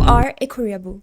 are a Koreaboo.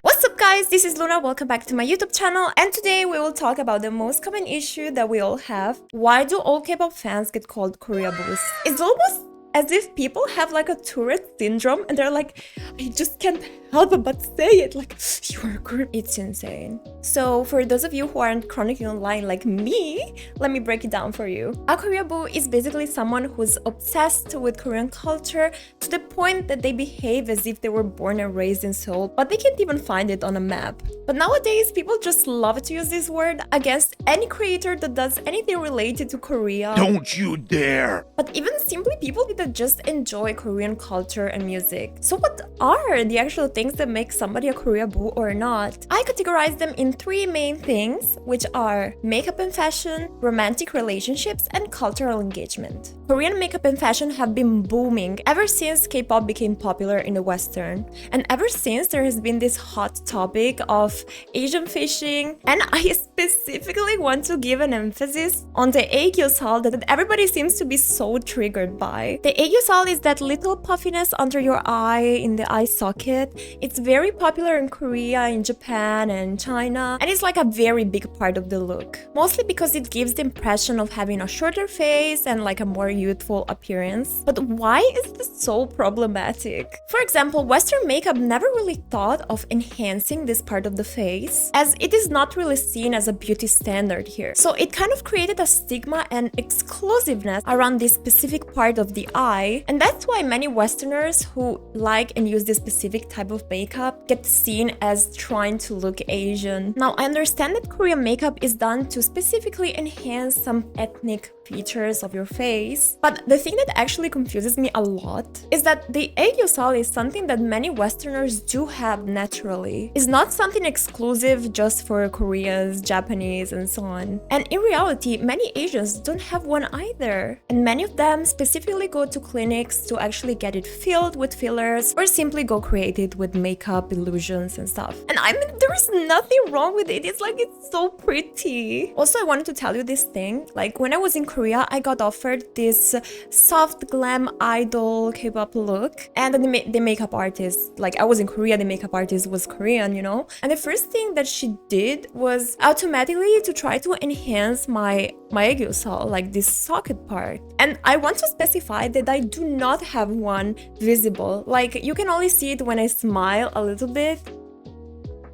What's up guys, this is Luna, welcome back to my YouTube channel, and today we will talk about the most common issue that we all have. Why do all K-pop fans get called Koreaboos? It's almost as if people have like a Tourette syndrome and they're like, I just can't help it but say it, like, you're a Korean. It's insane. So for those of you who aren't chronically online like me, let me break it down for you. A Koreaboo is basically someone who's obsessed with Korean culture to the point that they behave as if they were born and raised in Seoul, but they can't even find it on a map. But nowadays, people just love to use this word against any creator that does anything related to Korea. Don't you dare! But even simply people that just enjoy Korean culture and music. So what are the actual things that make somebody a Koreaboo or not? I categorize them in three main things, which are makeup and fashion, romantic relationships, and cultural engagement. Korean makeup and fashion have been booming ever since K-pop became popular in the Western. And ever since, there has been this hot topic of Asian fishing, and I specifically want to give an emphasis on the aegyosal that everybody seems to be so triggered by. The aegyosal is that little puffiness under your eye in the eye socket. It's very popular in Korea, in Japan, and China, and it's like a very big part of the look. Mostly because it gives the impression of having a shorter face and like a more youthful appearance. But why is this so problematic? For example, Western makeup never really thought of enhancing this part of the face, as it is not really seen as a beauty standard here. So it kind of created a stigma and exclusiveness around this specific part of the eye, and that's why many Westerners who like and use this specific type of makeup get seen as trying to look Asian. Now, I understand that Korean makeup is done to specifically enhance some ethnic features of your face, but the thing that actually confuses me a lot is that the aegyosal is something that many Westerners do have naturally. It's not something exclusive just for Koreans, Japanese, and so on. And in reality, many Asians don't have one either. And many of them specifically go to clinics to actually get it filled with fillers or simply go creative with makeup, illusions, and stuff. And I mean, there is nothing wrong with it. It's like, it's so pretty. Also, I wanted to tell you this thing. Like, when I was in Korea, I got offered this soft glam idol K-pop look, and the makeup artist, like I was in Korea, the makeup artist was Korean, you know? And the first thing that she did was automatically to try to enhance my aegyosal, like this socket part. And I want to specify that I do not have one visible. Like, you can only see it when I smile a little bit.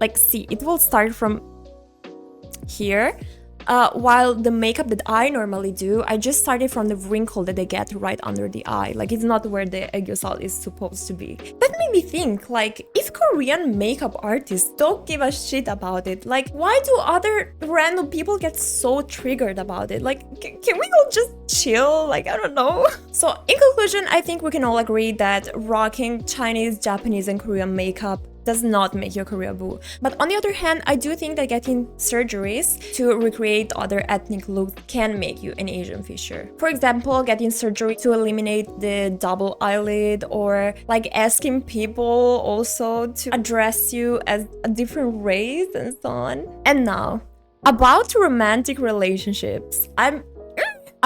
Like, see, it will start from here. While the makeup that I normally do, I just started from the wrinkle that I get right under the eye. Like, it's not where the aegyosal is supposed to be. That made me think, like, if Korean makeup artists don't give a shit about it, like, why do other random people get so triggered about it? Like, can we all just chill? Like, I don't know. So, in conclusion, I think we can all agree that rocking Chinese, Japanese, and Korean makeup does not make you a Koreaboo. But on the other hand, I do think that getting surgeries to recreate other ethnic looks can make you an Asian fisher. For example, getting surgery to eliminate the double eyelid, or like asking people also to address you as a different race and so on. And now, about romantic relationships.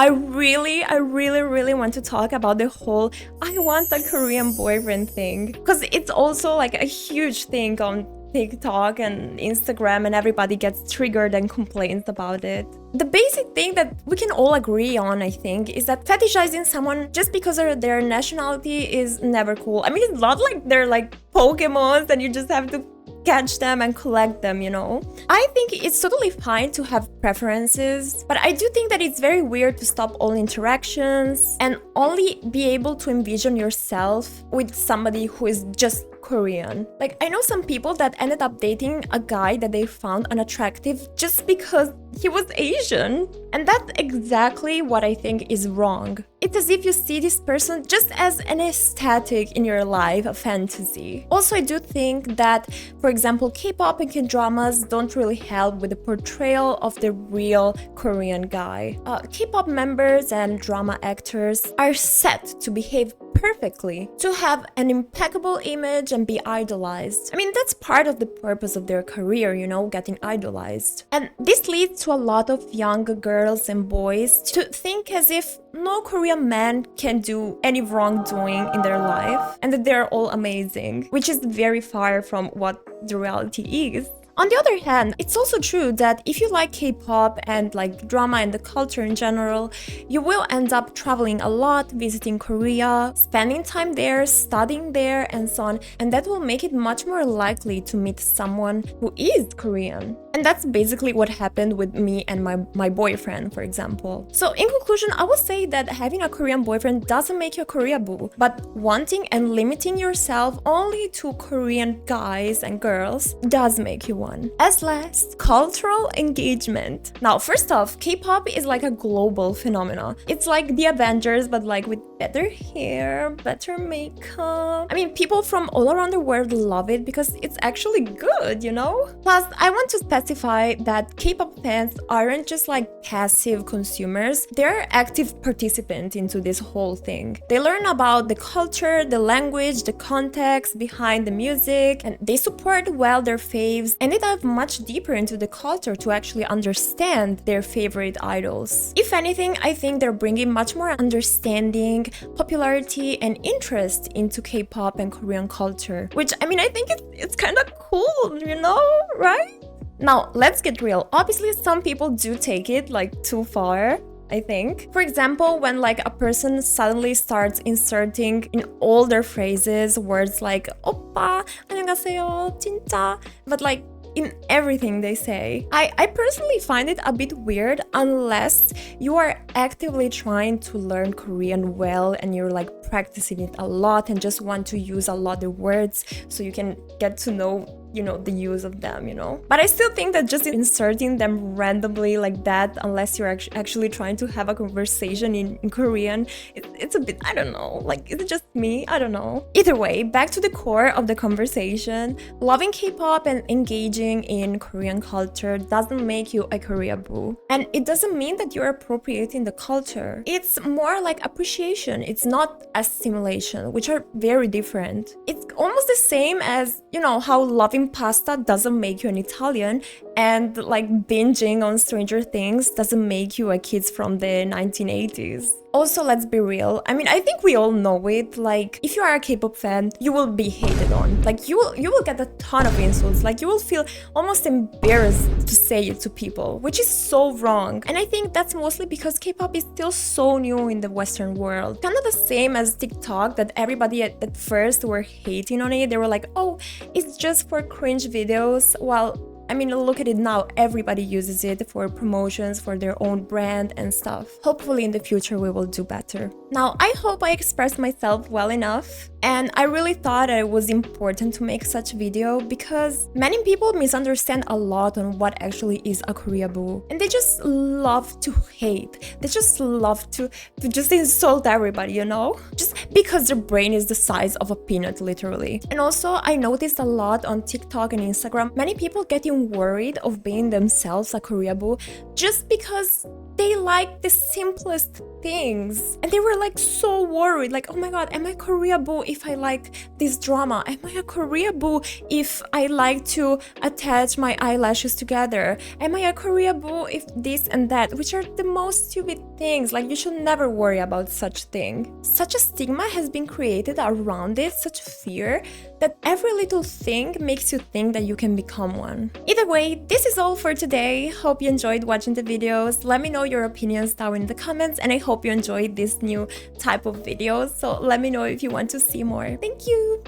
I really want to talk about the whole I want a Korean boyfriend thing, because it's also like a huge thing on TikTok and Instagram, and everybody gets triggered and complains about it. The basic thing that we can all agree on, I think, is that fetishizing someone just because of their nationality is never cool. I mean, it's not like they're like Pokemons and you just have to catch them and collect them, you know? I think it's totally fine to have preferences, but I do think that it's very weird to stop all interactions and only be able to envision yourself with somebody who is just Korean. Like, I know some people that ended up dating a guy that they found unattractive just because he was Asian. And that's exactly what I think is wrong. It's as if you see this person just as an aesthetic in your life, a fantasy. Also, I do think that, for example, K-pop and K-dramas don't really help with the portrayal of the real Korean guy. K-pop members and drama actors are set to behave perfectly, to have an impeccable image and be idolized. I mean, that's part of the purpose of their career, you know, getting idolized. And this leads to a lot of young girls and boys to think as if no Korean man can do any wrongdoing in their life and that they're all amazing, which is very far from what the reality is. On the other hand, it's also true that if you like K-pop and like drama and the culture in general, you will end up traveling a lot, visiting Korea, spending time there, studying there, and so on, and that will make it much more likely to meet someone who is Korean. And that's basically what happened with me and my boyfriend, for example. So in conclusion, I would say that having a Korean boyfriend doesn't make you a Koreaboo, but wanting and limiting yourself only to Korean guys and girls does make you one. As last, cultural engagement. Now, first off, K-pop is like a global phenomenon. It's like the Avengers, but like with better hair, better makeup. I mean, people from all around the world love it because it's actually good, you know? Plus, I want to specify that K-pop fans aren't just like passive consumers, they're active participants into this whole thing. They learn about the culture, the language, the context behind the music, and they support well their faves, and they dive much deeper into the culture to actually understand their favorite idols. If anything, I think they're bringing much more understanding, popularity, and interest into K-pop and Korean culture, which, I mean, I think it's kind of cool, you know, right? Now, let's get real. Obviously, some people do take it like too far, I think. For example, when like a person suddenly starts inserting in all their phrases words like oppa, 안녕하세요, 진짜, but like in everything they say. I personally find it a bit weird unless you are actively trying to learn Korean well and you're like practicing it a lot and just want to use a lot of words so you can get to know, you know, the use of them, you know. But I still think that just inserting them randomly like that, unless you're actually trying to have a conversation in Korean, it's a bit, I don't know, like, is it just me? I don't know. Either way, back to the core of the conversation, loving K-pop and engaging in Korean culture doesn't make you a Koreaboo. And it doesn't mean that you're appropriating the culture. It's more like appreciation. It's not assimilation, which are very different. It's almost the same as, you know, how loving pasta doesn't make you an Italian, and like binging on Stranger Things doesn't make you a kid from the 1980s. Also, let's be real. I mean, I think we all know it. Like, if you are a K-pop fan, you will be hated on. Like, you will get a ton of insults. Like, you will feel almost embarrassed to say it to people, which is so wrong. And I think that's mostly because K-pop is still so new in the Western world. Kind of the same as TikTok, that everybody at first were hating on it. They were like, oh, it's just for cringe videos. Well, I mean, look at it now, everybody uses it for promotions, for their own brand and stuff. Hopefully in the future we will do better. Now, I hope I expressed myself well enough, and I really thought it was important to make such a video because many people misunderstand a lot on what actually is a Koreaboo, and they just love to hate. They just love to just insult everybody, you know? Just because their brain is the size of a peanut, literally. And also, I noticed a lot on TikTok and Instagram, many people getting worried of being themselves a Koreaboo just because they like the simplest things, and they were like so worried, like, oh my god, am I Koreaboo if I like this drama? Am I a Koreaboo if I like to attach my eyelashes together? Am I a Koreaboo if this and that? Which are the most stupid things. Like, you should never worry about such thing. Such a stigma has been created around it, such fear, that every little thing makes you think that you can become one. Either way, this is all for today. Hope you enjoyed watching the videos. Let me know your opinions down in the comments, and I hope you enjoyed this new type of videos. So let me know if you want to see more. Thank you!